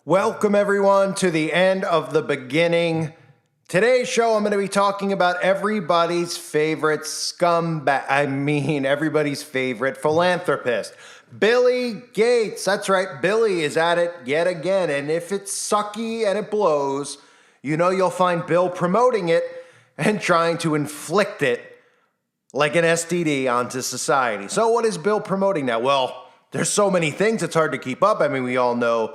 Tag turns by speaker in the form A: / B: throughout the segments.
A: Welcome everyone to the end of the beginning. Today's show, I'm going to be talking about everybody's favorite everybody's favorite philanthropist, Billy Gates. That's right, Billy is at it yet again. And if it's sucky and it blows, you know you'll find Bill promoting it and trying to inflict it like an STD onto society. So what is Bill promoting now? Well, there's so many things, it's hard to keep up. I mean, we all know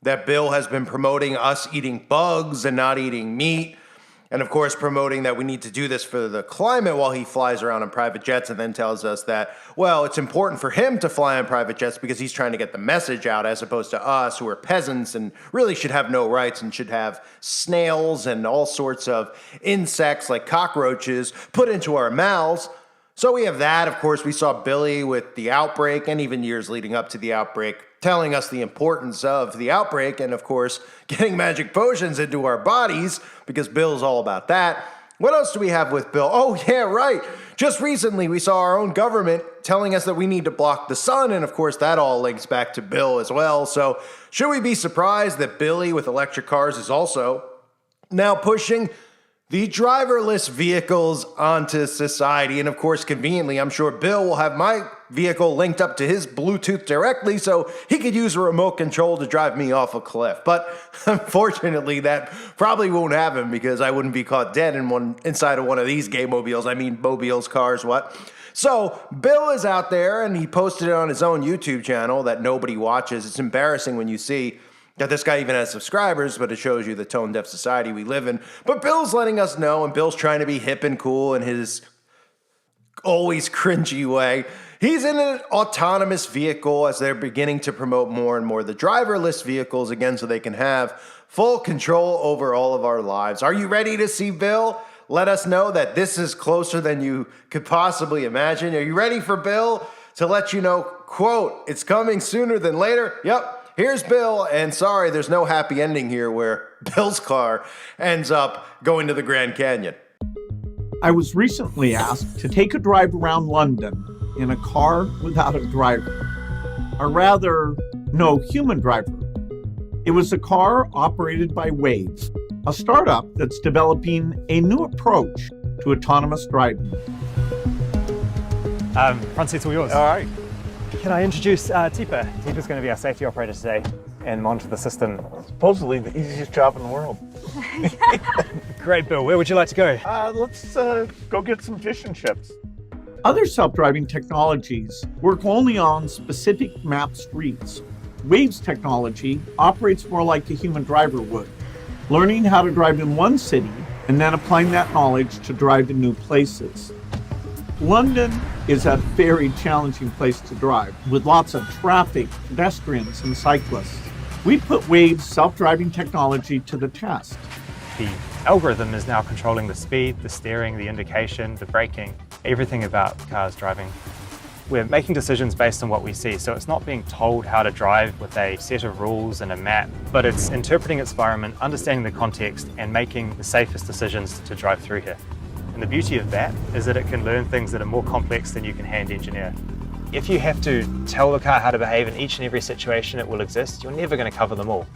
A: that Bill has been promoting us eating bugs and not eating meat. And of course, promoting that we need to do this for the climate while he flies around on private jets and then tells us that, well, it's important for him to fly on private jets because he's trying to get the message out as opposed to us who are peasants and really should have no rights and should have snails and all sorts of insects like cockroaches put into our mouths. So we have that. Of course, we saw Billy with the outbreak and even years leading up to the outbreak telling us the importance of the outbreak and, of course, getting magic potions into our bodies because Bill's all about that. What else do we have with Bill? Oh, yeah, right. Just recently, we saw our own government telling us that we need to block the sun, and, of course, that all links back to Bill as well. So should we be surprised that Billy with electric cars is also now pushing the driverless vehicles onto society? And of course, conveniently, I'm sure Bill will have my vehicle linked up to his Bluetooth directly so he could use a remote control to drive me off a cliff. But unfortunately, that probably won't happen because I wouldn't be caught dead inside of one of these gay mobiles. I mean, mobiles, cars, what? So Bill is out there and he posted it on his own YouTube channel that nobody watches. It's embarrassing when you see that this guy even has subscribers, but it shows you the tone-deaf society we live in. But Bill's letting us know, and Bill's trying to be hip and cool in his always cringy way. He's in an autonomous vehicle as they're beginning to promote more and more the driverless vehicles again so they can have full control over all of our lives. Are you ready to see Bill? Let us know that this is closer than you could possibly imagine. Are you ready for Bill to let you know, quote, it's coming sooner than later? Yep. Here's Bill, and sorry, there's no happy ending here where Bill's car ends up going to the Grand Canyon.
B: I was recently asked to take a drive around London in a car without a driver, or rather, no human driver. It was a car operated by Waves, a startup that's developing a new approach to autonomous driving.
C: Front seat's all yours.
B: All right.
C: Can I introduce Tipa? Tipa's going to be our safety operator today and monitor the system.
D: Supposedly the easiest job in the world.
C: Great, Bill. Where would you like to go?
D: Let's go get some fish and chips.
B: Other self-driving technologies work only on specific mapped streets. Waves technology operates more like a human driver would, learning how to drive in one city and then applying that knowledge to drive in new places. London is a very challenging place to drive, with lots of traffic, pedestrians, and cyclists. We put Waves' self-driving technology to the test.
C: The algorithm is now controlling the speed, the steering, the indication, the braking, everything about cars driving. We're making decisions based on what we see, so it's not being told how to drive with a set of rules and a map, but it's interpreting its environment, understanding the context, and making the safest decisions to drive through here. And the beauty of that is that it can learn things that are more complex than you can hand engineer. If you have to tell the car how to behave in each and every situation it will exist, you're never going to cover them all.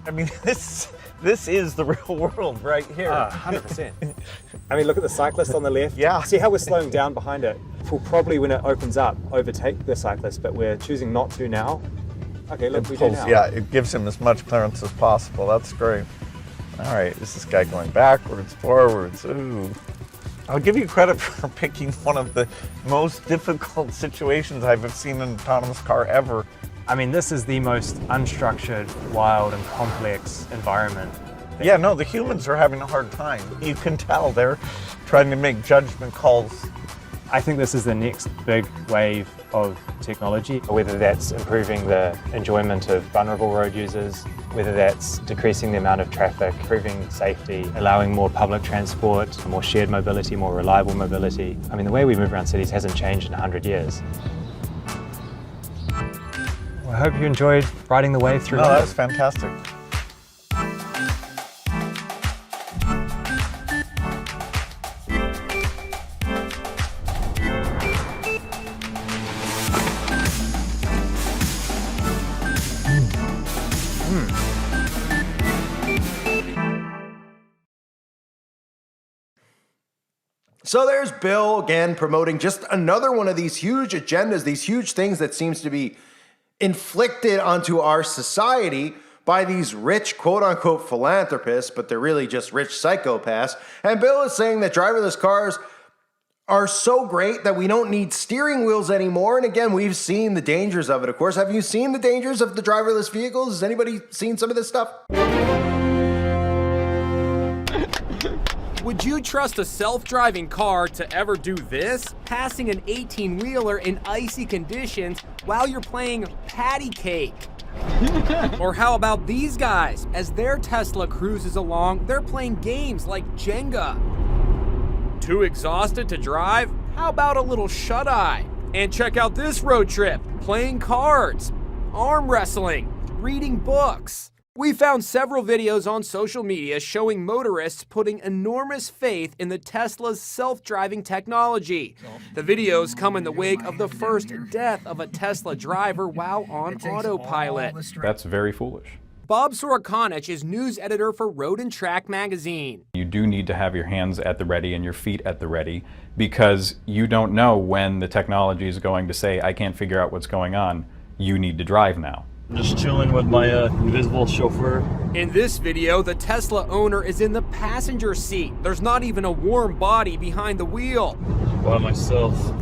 D: I mean, this is the real world right here.
C: 100%. I mean, look at the cyclist on the left.
D: Yeah.
C: See how we're slowing down behind it? We'll probably, when it opens up, overtake the cyclist, but we're choosing not to now. Okay, look, we do now.
D: Yeah, it gives him as much clearance as possible. That's great. All right, is this guy going backwards, forwards? Ooh. I'll give you credit for picking one of the most difficult situations I've seen in an autonomous car ever.
C: I mean, this is the most unstructured, wild, and complex environment.
D: Yeah, no, the humans are having a hard time. You can tell they're trying to make judgment calls.
C: I think this is the next big wave of technology, whether that's improving the enjoyment of vulnerable road users, whether that's decreasing the amount of traffic, improving safety, allowing more public transport, more shared mobility, more reliable mobility. I mean, the way we move around cities hasn't changed in 100 years. Well, I hope you enjoyed riding the wave through.
D: No, that was fantastic.
A: So there's Bill again promoting just another one of these huge agendas, these huge things that seems to be inflicted onto our society by these rich quote-unquote philanthropists, but they're really just rich psychopaths. And Bill is saying that driverless cars are so great that we don't need steering wheels anymore. And again, we've seen the dangers of it, of course. Have you seen the dangers of the driverless vehicles? Has anybody seen some of this stuff?
E: Would you trust a self-driving car to ever do this? Passing an 18-wheeler in icy conditions while you're playing patty cake. Or how about these guys? As their Tesla cruises along, they're playing games like Jenga. Too exhausted to drive? How about a little shut-eye? And check out this road trip, playing cards, arm wrestling, reading books. We found several videos on social media showing motorists putting enormous faith in the Tesla's self-driving technology. The videos come in the wake of the first death of a Tesla driver while on autopilot.
F: That's very foolish.
E: Bob Sorokonich is news editor for Road and Track magazine.
F: You do need to have your hands at the ready and your feet at the ready, because you don't know when the technology is going to say, I can't figure out what's going on, you need to drive now.
G: I'm just chilling with my invisible chauffeur.
E: In this video, the Tesla owner is in the passenger seat. There's not even a warm body behind the wheel.
G: By myself.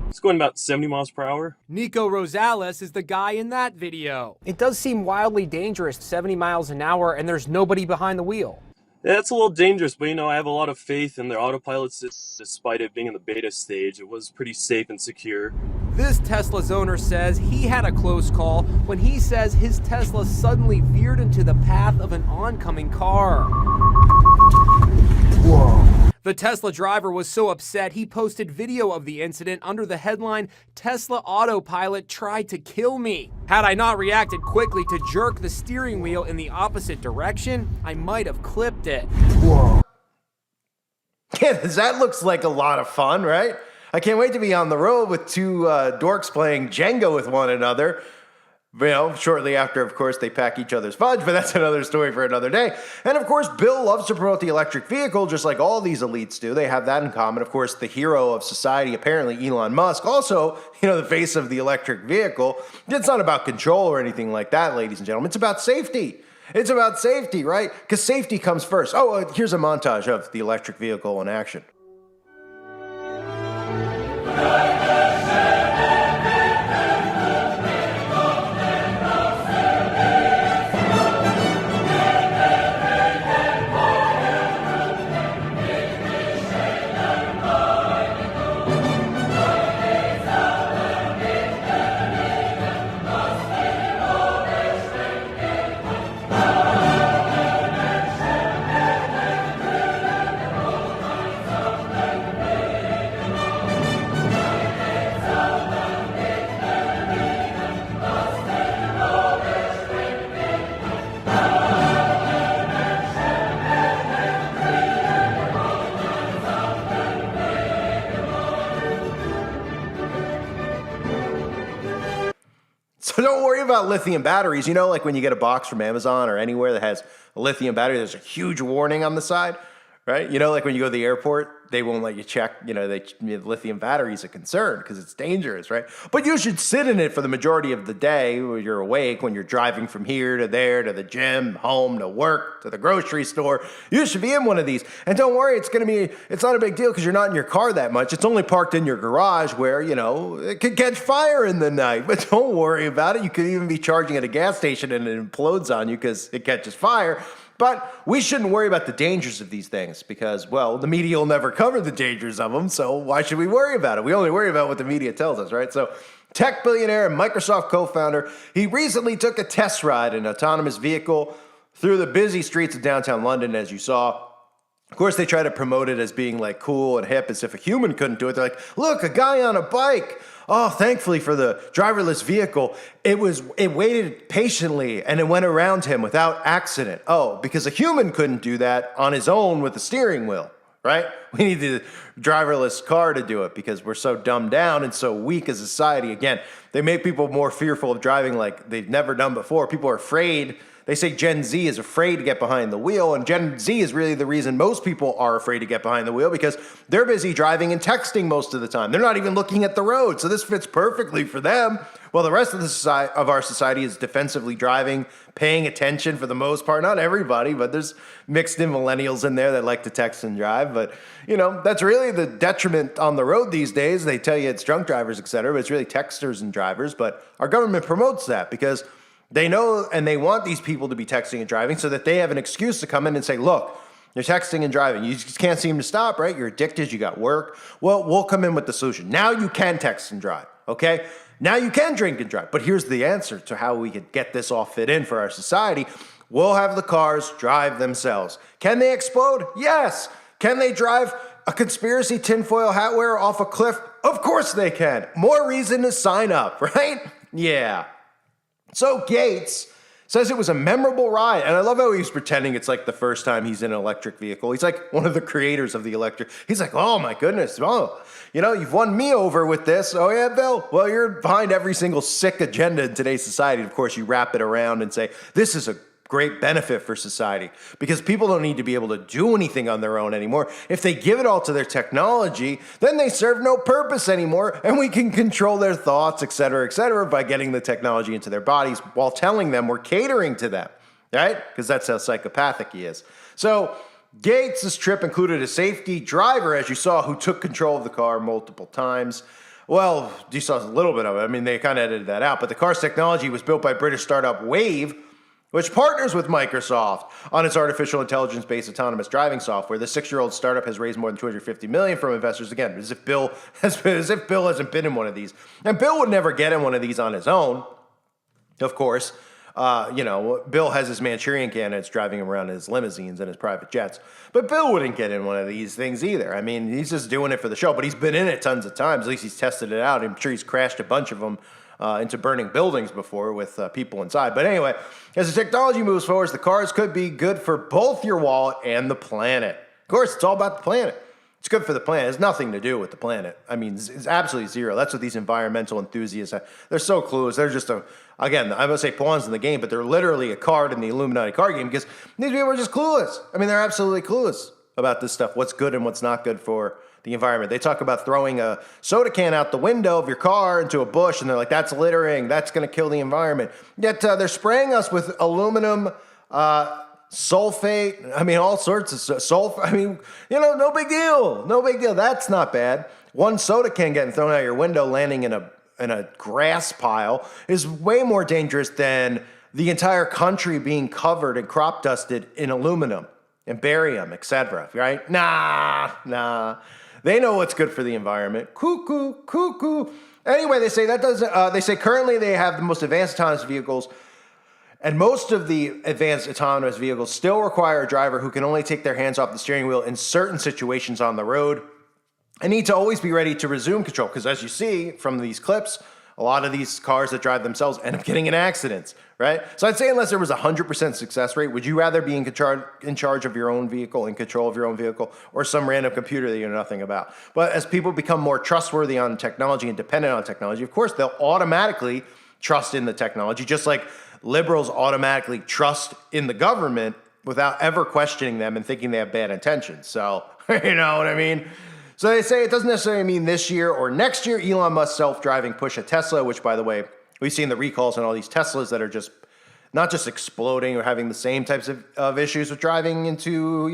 G: It's going about 70 miles per hour.
E: Nico Rosales is the guy in that video. It does seem wildly dangerous, 70 miles an hour, and there's nobody behind the wheel.
G: Yeah, it's a little dangerous, but you know, I have a lot of faith in their autopilot system. Despite it being in the beta stage, it was pretty safe and secure.
E: This Tesla's owner says he had a close call when he says his Tesla suddenly veered into the path of an oncoming car. Whoa. The Tesla driver was so upset he posted video of the incident under the headline, "Tesla Autopilot tried to kill me." Had I not reacted quickly to jerk the steering wheel in the opposite direction, I might have clipped it.
A: Whoa. Yeah, that looks like a lot of fun, right? I can't wait to be on the road with two dorks playing Jenga with one another. You know, shortly after, of course, they pack each other's fudge, but that's another story for another day. And of course, Bill loves to promote the electric vehicle, just like all these elites do. They have that in common. Of course, the hero of society, apparently Elon Musk, also, the face of the electric vehicle. It's not about control or anything like that, ladies and gentlemen. It's about safety. It's about safety, right? Because safety comes first. Oh, here's a montage of the electric vehicle in action. So don't worry about lithium batteries. Like when you get a box from Amazon or anywhere that has a lithium battery, there's a huge warning on the side, right? Like when you go to the airport, they won't let you check, lithium battery is a concern because it's dangerous, right? But you should sit in it for the majority of the day when you're awake, when you're driving from here to there, to the gym, home, to work, to the grocery store. You should be in one of these. And don't worry, it's not a big deal because you're not in your car that much. It's only parked in your garage where, it could catch fire in the night. But don't worry about it. You could even be charging at a gas station and it implodes on you because it catches fire. But we shouldn't worry about the dangers of these things because, well, the media will never cover the dangers of them, so why should we worry about it? We only worry about what the media tells us, right? So tech billionaire and Microsoft co-founder, he recently took a test ride in an autonomous vehicle through the busy streets of downtown London, as you saw. Of course, they try to promote it as being like cool and hip, as if a human couldn't do it. They're like, look, a guy on a bike. Oh, thankfully for the driverless vehicle, it waited patiently and it went around him without accident. Oh, because a human couldn't do that on his own with the steering wheel, right? We need the driverless car to do it because we're so dumbed down and so weak as a society. Again, they make people more fearful of driving like they've never done before. People are afraid They say Gen Z is afraid to get behind the wheel, and Gen Z is really the reason most people are afraid to get behind the wheel because they're busy driving and texting most of the time. They're not even looking at the road, so this fits perfectly for them. Well, the rest of our society is defensively driving, paying attention for the most part. Not everybody, but there's mixed in millennials in there that like to text and drive. But, that's really the detriment on the road these days. They tell you it's drunk drivers, et cetera, but it's really texters and drivers. But our government promotes that because they know and they want these people to be texting and driving so that they have an excuse to come in and say, look, you're texting and driving. You just can't seem to stop, right? You're addicted. You got work. Well, we'll come in with the solution. Now you can text and drive, okay? Now you can drink and drive. But here's the answer to how we could get this all fit in for our society. We'll have the cars drive themselves. Can they explode? Yes. Can they drive a conspiracy tinfoil hat wearer off a cliff? Of course they can. More reason to sign up, right? Yeah. So Gates says it was a memorable ride. And I love how he's pretending it's like the first time he's in an electric vehicle. He's like one of the creators of the electric. He's like, oh my goodness. Oh, you've won me over with this. Oh yeah, Bill. Well, you're behind every single sick agenda in today's society. Of course, you wrap it around and say, this is a great benefit for society because people don't need to be able to do anything on their own anymore. If they give it all to their technology, then they serve no purpose anymore and we can control their thoughts, et cetera, by getting the technology into their bodies while telling them we're catering to them, right? Because that's how psychopathic he is. So Gates' trip included a safety driver, as you saw, who took control of the car multiple times. Well, you saw a little bit of it. I mean, they kind of edited that out, but the car's technology was built by British startup Wave, which partners with Microsoft on its artificial intelligence-based autonomous driving software. The 6-year-old startup has raised more than $250 million from investors. Again, as if Bill hasn't been in one of these. And Bill would never get in one of these on his own, of course. Bill has his Manchurian candidates driving him around in his limousines and his private jets. But Bill wouldn't get in one of these things either. I mean, he's just doing it for the show, but he's been in it tons of times. At least he's tested it out. I'm sure he's crashed a bunch of them into burning buildings before with people inside. But anyway, as the technology moves forward, the cars could be good for both your wallet and the planet. Of course, it's all about the planet. It's good for the planet. It has nothing to do with the planet. I mean, it's absolutely zero. That's what these environmental enthusiasts are. They're so clueless. They're just again, I'm going to say pawns in the game, but they're literally a card in the Illuminati card game because these people are just clueless. I mean, they're absolutely clueless about this stuff, what's good and what's not good for the environment. They talk about throwing a soda can out the window of your car into a bush, and they're like, that's littering. That's going to kill the environment. Yet they're spraying us with aluminum sulfate. I mean, all sorts of sulfur. I mean, no big deal. No big deal. That's not bad. One soda can getting thrown out your window, landing in a grass pile is way more dangerous than the entire country being covered and crop dusted in aluminum and barium, etc. Right? Nah. They know what's good for the environment. Cuckoo. Anyway, they say currently they have the most advanced autonomous vehicles, and most of the advanced autonomous vehicles still require a driver who can only take their hands off the steering wheel in certain situations on the road and need to always be ready to resume control. Because as you see from these clips, a lot of these cars that drive themselves end up getting in accidents, right? So I'd say unless there was a 100% success rate, would you rather be in charge of your own vehicle, in control of your own vehicle, or some random computer that you know nothing about? But as people become more trustworthy on technology and dependent on technology, of course, they'll automatically trust in the technology, just like liberals automatically trust in the government without ever questioning them and thinking they have bad intentions. So, you know what I mean? So they say it doesn't necessarily mean this year or next year Elon Musk's self-driving push at Tesla, which, by the way, we've seen the recalls on all these Teslas that are just not just exploding or having the same types of issues with driving into,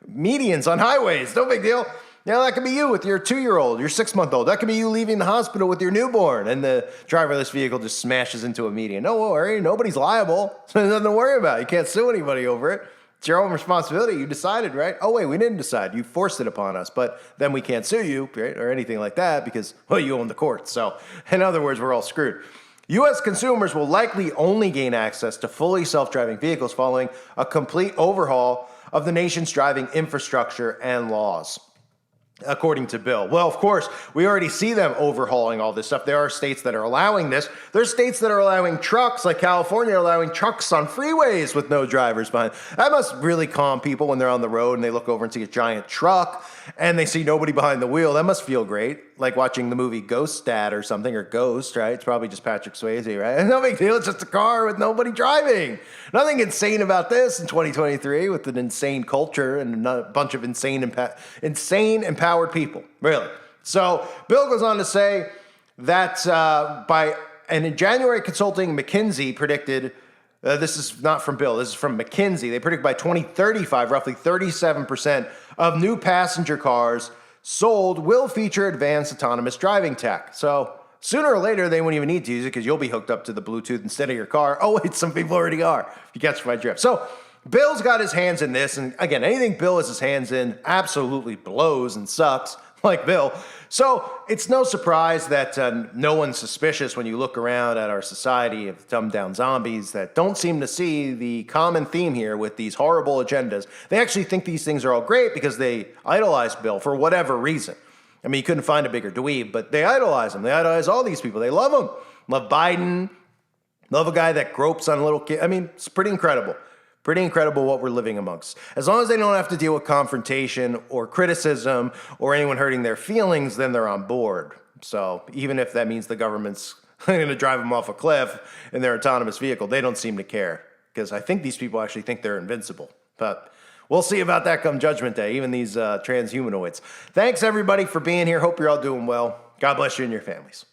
A: medians on highways. No big deal. That could be you with your 2-year-old, your 6-month-old. That could be you leaving the hospital with your newborn, and the driverless vehicle just smashes into a median. No worry, nobody's liable. So there's nothing to worry about. You can't sue anybody over it. It's your own responsibility. You decided, right? Oh, wait, we didn't decide. You forced it upon us, but then we can't sue you, right? Or anything like that because, you own the courts. So, in other words, we're all screwed. U.S. consumers will likely only gain access to fully self-driving vehicles following a complete overhaul of the nation's driving infrastructure and laws. according to Bill. Well, of course, we already see them overhauling all this stuff. There are states that are allowing this. There's states that are allowing trucks, like California, allowing trucks on freeways with no drivers behind. That must really calm people when they're on the road and they look over and see a giant truck and they see nobody behind the wheel. That must feel great. Like watching the movie Ghost Dad or something, or Ghost, right? It's probably just Patrick Swayze, right? No big deal. It's just a car with nobody driving. Nothing insane about this in 2023 with an insane culture and a bunch of insane empowered people, really. So Bill goes on to say that in January consulting, McKinsey predicted, this is not from Bill, this is from McKinsey, they predict by 2035, roughly 37% of new passenger cars sold will feature advanced autonomous driving tech. So sooner or later, they won't even need to use it because you'll be hooked up to the Bluetooth instead of your car. Oh, wait, some people already are, if you catch my drift. So Bill's got his hands in this, and again, anything Bill has his hands in absolutely blows and sucks, like Bill. So it's no surprise that no one's suspicious when you look around at our society of dumbed-down zombies that don't seem to see the common theme here with these horrible agendas. They actually think these things are all great because they idolize Bill for whatever reason. I mean, you couldn't find a bigger dweeb, but they idolize him. They idolize all these people. They love him. Love Biden. Love a guy that gropes on a little kid. I mean, it's pretty incredible. Pretty incredible what we're living amongst. As long as they don't have to deal with confrontation or criticism or anyone hurting their feelings, then they're on board. So even if that means the government's going to drive them off a cliff in their autonomous vehicle, they don't seem to care. Because I think these people actually think they're invincible. But we'll see about that come Judgment Day, even these transhumanoids. Thanks, everybody, for being here. Hope you're all doing well. God bless you and your families.